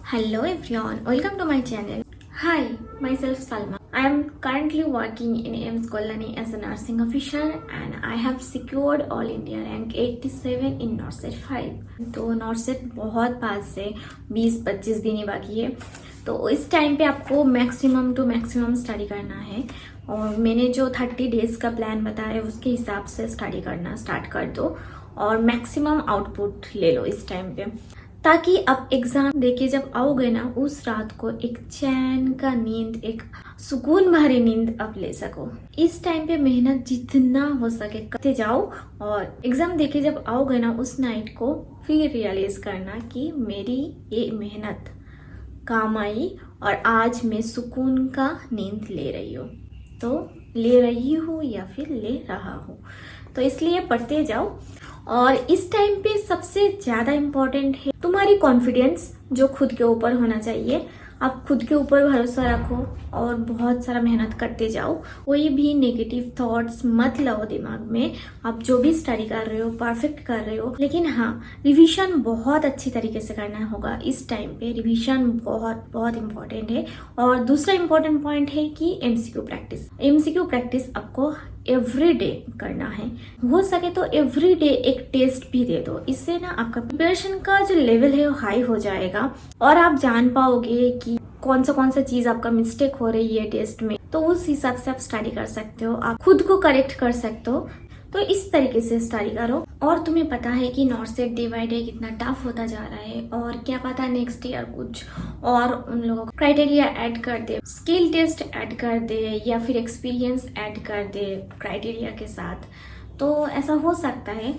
Hello everyone, welcome to my channel. Hi, myself Salma. I am currently working in AIMS Kolani as a nursing officer and I have secured All India rank 87 in NORCET 5. तो NORCET बहुत पास से 20-25 दिन ही बाकी है, तो इस time पे आपको मैक्सिमम टू मैक्सिमम स्टडी करना है और मैंने जो 30 डेज का प्लान बताया है उसके हिसाब से स्टडी करना स्टार्ट कर दो और मैक्सिमम आउटपुट ले लो इस टाइम पे, ताकि आप एग्जाम देके जब आओगे ना उस रात को एक चैन का नींद, एक सुकून भरी नींद आप ले सको। इस टाइम पे मेहनत जितना हो सके करते जाओ और एग्जाम देके जब आओगे ना उस नाइट को फिर रियलाइज करना कि मेरी ये मेहनत काम आई और आज मैं सुकून का नींद ले रही हूँ। तो ले रही हूँ या फिर ले रहा हूँ, तो इसलिए पढ़ते जाओ। और इस टाइम पे सबसे ज्यादा इम्पोर्टेंट है तुम्हारी कॉन्फिडेंस, जो खुद के ऊपर होना चाहिए। आप खुद के ऊपर भरोसा रखो और बहुत सारा मेहनत करते जाओ। कोई भी नेगेटिव थॉट्स मत लाओ दिमाग में। आप जो भी स्टडी कर रहे हो परफेक्ट कर रहे हो, लेकिन हाँ रिवीजन बहुत अच्छी तरीके से करना होगा। इस टाइम पे रिवीजन बहुत बहुत इम्पोर्टेंट है। और दूसरा इम्पोर्टेंट पॉइंट है कि एमसीक्यू प्रैक्टिस। एमसीक्यू प्रैक्टिस आपको एवरी डे करना है, हो सके तो एवरी डे एक टेस्ट भी दे दो। इससे ना आपका प्रिपरेशन का जो लेवल है वो हाई हो जाएगा और आप जान पाओगे कि कौन सा चीज आपका मिस्टेक हो रही है टेस्ट में, तो उस हिसाब से आप स्टडी कर सकते हो, आप खुद को करेक्ट कर सकते हो। तो इस तरीके से स्टडी करो। और तुम्हें पता है कि नॉर्सेट डे बाय डे कितना टफ होता जा रहा है और क्या पता नेक्स्ट ईयर कुछ और उन लोगों को क्राइटेरिया ऐड कर दे, स्किल टेस्ट ऐड कर दे या फिर एक्सपीरियंस ऐड कर दे क्राइटेरिया के साथ, तो ऐसा हो सकता है।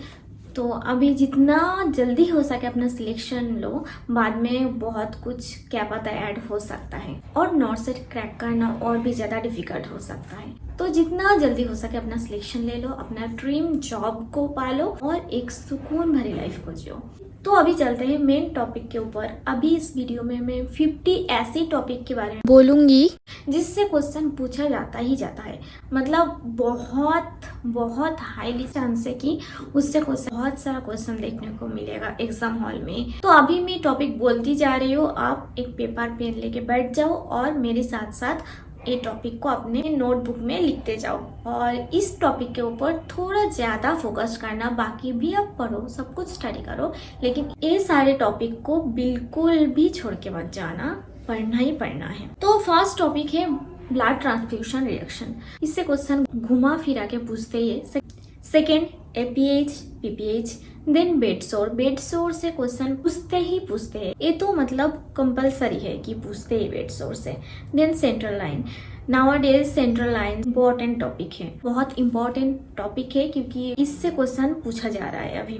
तो अभी जितना जल्दी हो सके अपना सिलेक्शन लो, बाद में बहुत कुछ क्या पता ऐड हो सकता है और नॉर्सेट क्रैक करना और भी ज़्यादा डिफिकल्ट हो सकता है। तो जितना जल्दी हो सके अपना सिलेक्शन ले लो, अपना ड्रीम जॉब को पालो और एक सुकून भरी लाइफ को जियो। तो अभी चलते हैं मेन टॉपिक के ऊपर। अभी इस वीडियो में मैं 50 ऐसी टॉपिक के बारे में बोलूंगी जिससे क्वेश्चन पूछा जाता ही जाता है, मतलब बहुत बहुत हाईली चांस है कि उससे क्वेश्चन बहुत सारा क्वेश्चन देखने को मिलेगा एग्जाम हॉल में। तो अभी मैं टॉपिक बोलती जा रही हूँ, आप एक पेपर पेन लेके बैठ जाओ और मेरे साथ साथ ये टॉपिक को अपने नोटबुक में लिखते जाओ और इस टॉपिक के ऊपर थोड़ा ज्यादा फोकस करना। बाकी भी आप पढ़ो, सब कुछ स्टडी करो, लेकिन ये सारे टॉपिक को बिल्कुल भी छोड़ के मत जाना, पढ़ना ही पढ़ना है। तो फर्स्ट टॉपिक है ब्लड ट्रांसफ्यूजन रिएक्शन। इससे क्वेश्चन घुमा फिरा के पूछते हैं। Second APH, PPH, then bed sore. Bed sore से क्वेश्चन पूछते हैं, ये तो मतलब कंपलसरी है कि पूछते ही बेड सोर से। Then central line. Nowadays central line important topic है, बहुत इंपॉर्टेंट टॉपिक है क्योंकि इससे क्वेश्चन पूछा जा रहा है अभी।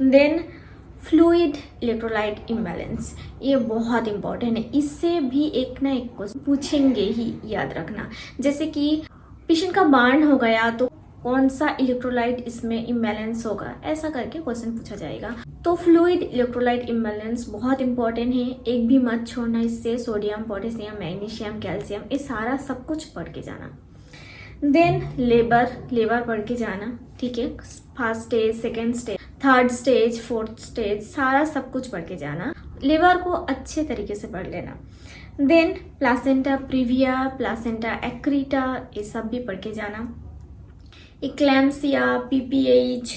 देन फ्लूइड इलेक्ट्रोलाइट इम्बैलेंस, ये बहुत इंपॉर्टेंट है, इससे भी एक ना एक क्वेश्चन पूछेंगे ही, याद रखना। जैसे कि पेशेंट का बर्न हो गया तो कौन सा इलेक्ट्रोलाइट इसमें इम्बैलेंस होगा, ऐसा करके क्वेश्चन पूछा जाएगा। तो फ्लूइड इलेक्ट्रोलाइट इम्बैलेंस बहुत इंपॉर्टेंट है, एक भी मत छोड़ना। इससे सोडियम, पोटेशियम, मैग्नीशियम, कैल्शियम, ये सारा सब कुछ पढ़ के जाना। देन लेबर पढ़ के जाना, ठीक है। First stage, second stage, third stage, fourth stage, सारा सब कुछ पढ़ के जाना। लेबर को अच्छे तरीके से पढ़ लेना। देन प्लासेंटा प्रीविया, प्लासेंटा एक्रीटा, ये सब भी पढ़ के जाना। इक्लैम्सिया, पीपीएच,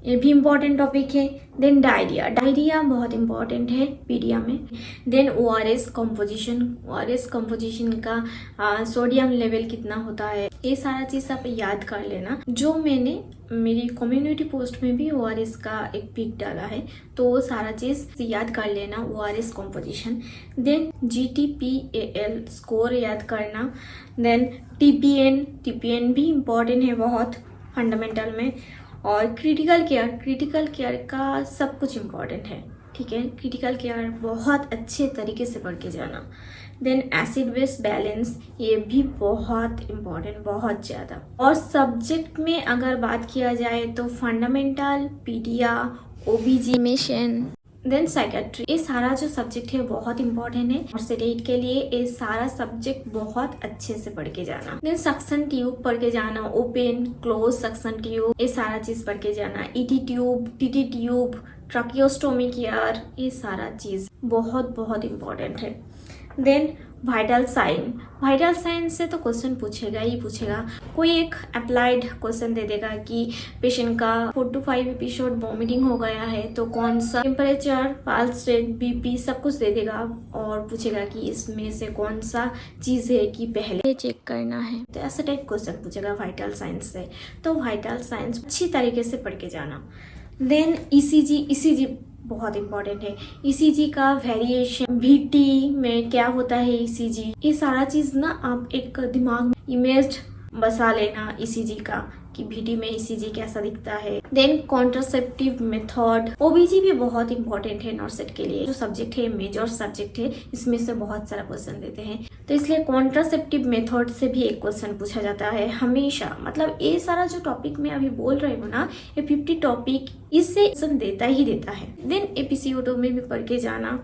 ये भी इम्पोर्टेंट टॉपिक है। देन डायरिया बहुत इम्पोर्टेंट है पीडिया में। Then ORS composition, ORS composition का सोडियम लेवल कितना होता है, ये सारा चीज आप याद कर लेना। जो मैंने मेरी कम्युनिटी पोस्ट में भी ओआरएस का एक पिक डाला है, तो वो सारा चीज याद कर लेना, ओआरएस कंपोजिशन। देन जीटीपीएएल स्कोर याद करना। देन टीपीएन भी इम्पोर्टेंट है बहुत फंडामेंटल में। और क्रिटिकल केयर का सब कुछ इम्पोर्टेंट है, ठीक है। क्रिटिकल केयर बहुत अच्छे तरीके से पढ़ के जाना। देन एसिड बेस बैलेंस, ये भी बहुत इम्पोर्टेंट, बहुत ज़्यादा। और सब्जेक्ट में अगर बात किया जाए तो फंडामेंटल, पीडिया, ओबीजी, मेशन, देन साइकेट्री, ये सारा जो सब्जेक्ट है बहुत इंपॉर्टेंट है और सेटेट के लिए ये सारा सब्जेक्ट बहुत अच्छे से पढ़ के जाना। देन सक्शन ट्यूब पढ़ के जाना, ओपन क्लोज सक्शन ट्यूब, ये सारा चीज पढ़ के जाना। ET tube, TT tube, tracheostomy care, ये सारा चीज़ बहुत बहुत इम्पोर्टेंट है। देन वाइटल साइन से तो क्वेश्चन पूछेगा ही पूछेगा। कोई एक अप्लाइड क्वेश्चन दे देगा कि पेशेंट का 4 to 5 एपिसोड वॉमिटिंग हो गया है तो कौन सा टेम्परेचर, पल्स रेट, बीपी सब कुछ दे देगा और पूछेगा कि इसमें से कौन सा चीज़ है कि पहले चेक करना है। तो ऐसा टाइप क्वेश्चन पूछेगा वाइटल साइंस से। तो वाइटल साइंस अच्छी तरीके से पढ़ के जाना। देन ईसीजी बहुत इंपॉर्टेंट है। ईसीजी का वेरिएशन, VT में क्या होता है ईसीजी, ये सारा चीज ना आप एक दिमाग में इमेज बसा लेना ईसीजी का कि VT में ईसीजी कैसा दिखता है। देन कॉन्ट्रासेप्टिव मेथड, OBG भी बहुत इंपॉर्टेंट है नॉर्सेट के लिए। जो सब्जेक्ट है मेजर सब्जेक्ट है, इसमें से बहुत सारा क्वेश्चन देते हैं तो इसलिए कॉन्ट्रासेप्टिव मेथड से भी एक क्वेश्चन पूछा जाता है हमेशा। मतलब ये सारा जो टॉपिक मैं अभी बोल रही हूँ ना, ये 50 टॉपिक इससे क्वेश्चन देता ही देता है। देन APCO2 में भी पढ़ के जाना।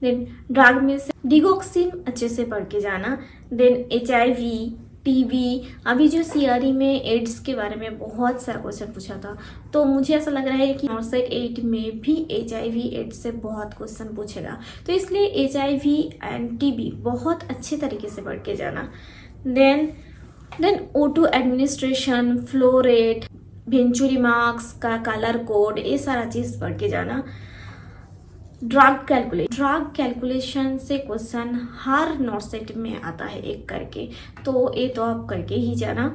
देन ड्रग में से डिगोक्सिन अच्छे से पढ़ के जाना। देन HIV, TB, अभी जो CRE में एड्स के बारे में बहुत सारा क्वेश्चन पूछा था तो मुझे ऐसा लग रहा है कि नॉर्सेट 8 में भी HIV एड्स से बहुत क्वेश्चन पूछेगा तो इसलिए HIV एंड TB बहुत अच्छे तरीके से पढ़ के जाना। Then O2 administration, flow rate, venturi masks का कलर कोड, ये सारा चीज़ पढ़ के जाना। ड्रग कैलकुलेशन से क्वेश्चन हर नॉर्सेट में आता है एक करके, तो ये तो आप करके ही जाना।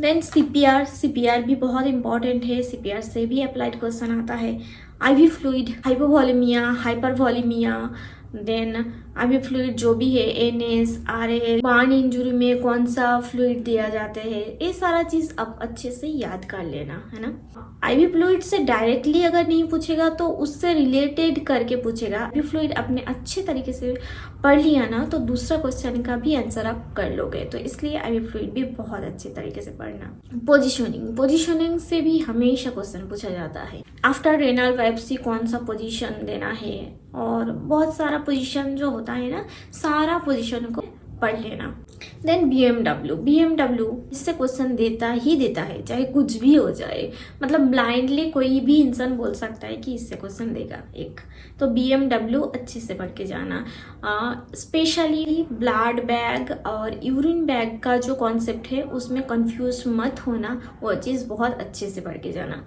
देन CPR भी बहुत इंपॉर्टेंट है। CPR से भी अप्लाइड क्वेश्चन आता है। IV fluid, hypovolemia, hypervolemia, then IV fluid जो भी है, NS, RL, बर्न इंजुरी में कौन सा फ्लूइड दिया जाता है, ये सारा चीज आप अच्छे से याद कर लेना है ना। IV फ्लूइड से डायरेक्टली अगर नहीं पूछेगा तो उससे रिलेटेड करके पूछेगा। IV फ्लूइड अपने अच्छे तरीके से पढ़ लिया ना तो दूसरा क्वेश्चन का भी आंसर आप कर लोगे, तो इसलिए IV फ्लूइड भी बहुत अच्छे तरीके से पढ़ना। पोजीशनिंग से भी हमेशा क्वेश्चन पूछा जाता है। आफ्टर रेनल बायोप्सी कौन सा पोजीशन देना है और बहुत सारा पोजीशन जो होता है ना, सारा पोजीशन को पढ़ लेना। देन BMW इससे क्वेश्चन देता ही देता है, चाहे कुछ भी हो जाए। मतलब ब्लाइंडली कोई भी इंसान बोल सकता है कि इससे क्वेश्चन देगा एक, तो BMW अच्छे से पढ़ के जाना। स्पेशली ब्लड बैग और यूरिन बैग का जो कॉन्सेप्ट है उसमें कंफ्यूज मत होना, वो चीज़ बहुत अच्छे से पढ़ के जाना।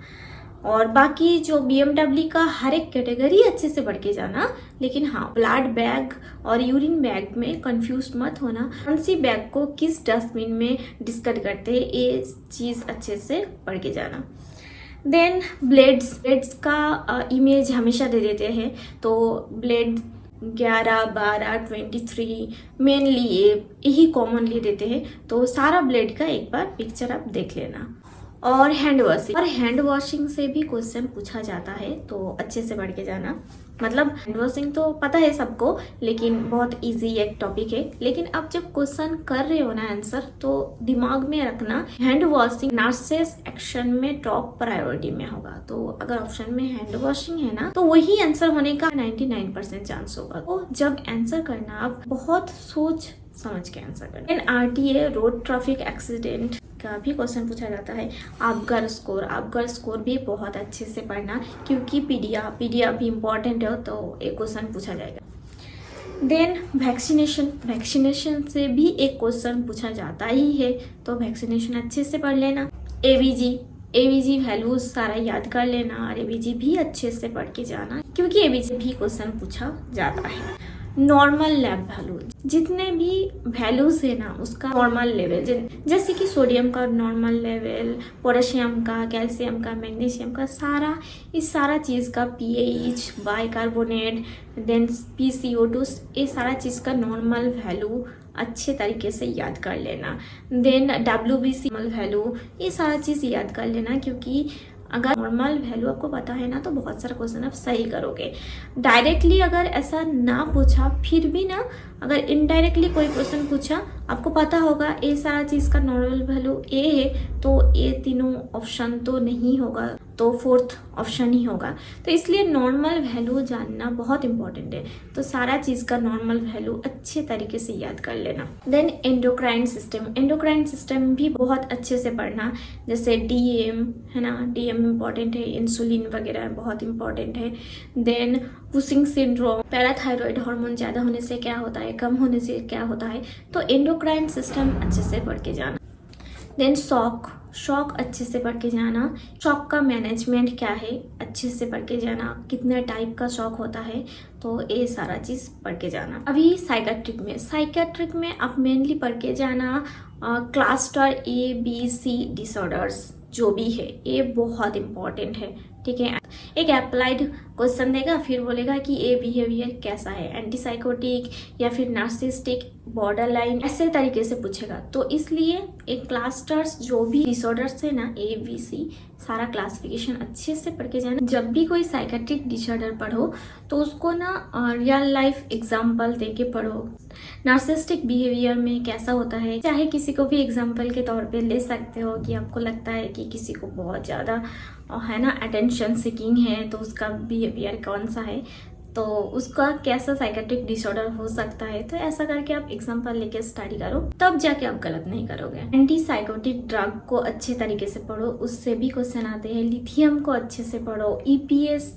और बाकी जो BMW का हर एक कैटेगरी अच्छे से पढ़ के जाना, लेकिन हाँ ब्लड बैग और यूरिन बैग में कंफ्यूज मत होना। कौन सी बैग को किस डस्टबिन में डिस्कट करते हैं, ये चीज़ अच्छे से पढ़ के जाना। देन ब्लेड्स का इमेज हमेशा दे देते हैं, तो ब्लेड 11, 12, 23 मेनली यही कॉमनली देते हैं, तो सारा ब्लेड का एक बार पिक्चर आप देख लेना। और हैंड वॉशिंग से भी क्वेश्चन पूछा जाता है, तो अच्छे से पढ़ के जाना। मतलब हैंड वॉशिंग तो पता है सबको, लेकिन बहुत इजी एक टॉपिक है। लेकिन अब जब क्वेश्चन कर रहे हो ना आंसर, तो दिमाग में रखना हैंड वॉशिंग नर्सेस एक्शन में टॉप प्रायोरिटी में होगा। तो अगर ऑप्शन में हैंड वॉशिंग है ना, तो वही आंसर होने का 99% चांस होगा। तो जब आंसर करना, आप बहुत सोच समझ के आंसर करें। RTA रोड ट्रैफिक एक्सीडेंट का भी क्वेश्चन पूछा जाता है। आपगर स्कोर भी बहुत अच्छे से पढ़ना, क्योंकि पीडिया भी इम्पोर्टेंट है, तो एक क्वेश्चन पूछा जाएगा। देन वैक्सीनेशन से भी एक क्वेश्चन पूछा जाता ही है, तो वैक्सीनेशन अच्छे से पढ़ लेना। ABG वैल्यूज सारा याद कर लेना और ABG भी अच्छे से पढ़ के जाना, क्योंकि ABG भी क्वेश्चन पूछा जाता है। नॉर्मल लैब वैल्यू, जितने भी वैल्यूज है ना उसका नॉर्मल लेवल, जैसे कि सोडियम का नॉर्मल लेवल, पोटेशियम का, कैल्शियम का, मैग्नीशियम का, इस सारा चीज़ का pH, बाइकार्बोनेट, देन PCO2, ये सारा चीज़ का नॉर्मल वैल्यू अच्छे तरीके से याद कर लेना। देन WBC वैल्यू, ये सारा चीज़ याद कर लेना, क्योंकि अगर नॉर्मल वैल्यू आपको पता है ना तो बहुत सारा क्वेश्चन आप सही करोगे। डायरेक्टली अगर ऐसा ना पूछा, फिर भी ना अगर इनडायरेक्टली कोई क्वेश्चन पूछा, आपको पता होगा ये सारा चीज़ का नॉर्मल वैल्यू ए है, तो ये तीनों ऑप्शन तो नहीं होगा, तो फोर्थ ऑप्शन ही होगा। तो इसलिए नॉर्मल वैल्यू जानना बहुत इंपॉर्टेंट है। तो सारा चीज़ का नॉर्मल वैल्यू अच्छे तरीके से याद कर लेना। देन एंडोक्राइन सिस्टम भी बहुत अच्छे से पढ़ना, जैसे डीएम है ना, डीएम इम्पॉर्टेंट है, इंसुलिन वगैरह बहुत इंपॉर्टेंट है। Then Cushing syndrome, parathyroid hormone ज़्यादा होने से क्या होता है, कम होने से क्या होता है, तो एंडोक्राइन सिस्टम अच्छे से पढ़ के जाना। देन शॉक अच्छे से पढ़ के जाना, शॉक का मैनेजमेंट क्या है अच्छे से पढ़ के जाना, कितने टाइप का शॉक होता है, तो ये सारा चीज़ पढ़ के जाना। अभी साइकेट्रिक में आप मेनली पढ़ के जाना क्लस्टर ABC डिसऑर्डर्स जो भी है, ये बहुत इंपॉर्टेंट है, ठीक है। एक अप्लाइड क्वेश्चन देगा, फिर बोलेगा कि ये बिहेवियर कैसा है, एंटीसाइकोटिक या फिर नार्सिसिस्टिक, बॉर्डरलाइन, ऐसे तरीके से पूछेगा। तो इसलिए एक क्लस्टर्स जो भी डिसऑर्डर्स है ना, ABC सारा क्लासिफिकेशन अच्छे से पढ़ के जाना। जब भी कोई साइकेट्रिक डिसऑर्डर पढ़ो तो उसको ना रियल लाइफ एग्जाम्पल दे के पढ़ो। नार्सिसिस्टिक बिहेवियर में कैसा होता है, चाहे किसी को भी एग्जाम्पल के तौर पे ले सकते हो कि आपको लगता है कि किसी को बहुत ज़्यादा है ना अटेंशन सीकिंग है, तो उसका बिहेवियर कौन सा है, तो उसका कैसा साइकेट्रिक डिसऑर्डर हो सकता है। तो ऐसा करके आप एग्जाम्पल लेके स्टडी करो, तब जाके आप गलत नहीं करोगे। एंटीसाइकोटिक ड्रग को अच्छे तरीके से पढ़ो, उससे भी क्वेश्चन आते हैं। लिथियम को अच्छे से पढ़ो, EPS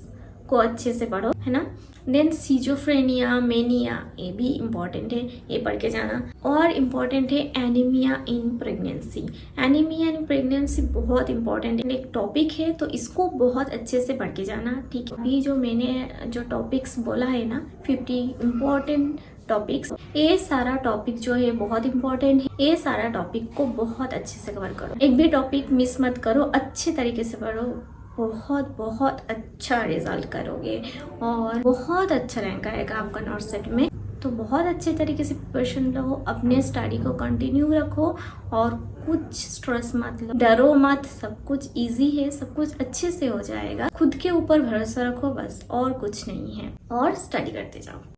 को अच्छे से पढ़ो, है ना। देन सिजोफ्रेनिया, मेनिया, ये भी इम्पॉर्टेंट है, ये पढ़ के जाना। और इम्पॉर्टेंट है anaemia in pregnancy. Anaemia in pregnancy बहुत इंपॉर्टेंट एक टॉपिक है, तो इसको बहुत अच्छे से पढ़ के जाना, ठीक है। अभी जो मैंने जो टॉपिक्स बोला है ना, 50 इम्पॉर्टेंट टॉपिक्स, ये सारा टॉपिक जो है बहुत इंपॉर्टेंट है। ये सारा टॉपिक को बहुत अच्छे से कवर करो, एक भी टॉपिक मिस मत करो, अच्छे तरीके से पढ़ो, बहुत बहुत अच्छा रिजल्ट करोगे और बहुत अच्छा रैंक आएगा आपका नॉर्सेट में। तो बहुत अच्छे तरीके से प्रिपरेशन लो, अपने स्टडी को कंटिन्यू रखो और कुछ स्ट्रेस मत लो, डरो मत, सब कुछ इजी है, सब कुछ अच्छे से हो जाएगा। खुद के ऊपर भरोसा रखो बस, और कुछ नहीं है, और स्टडी करते जाओ।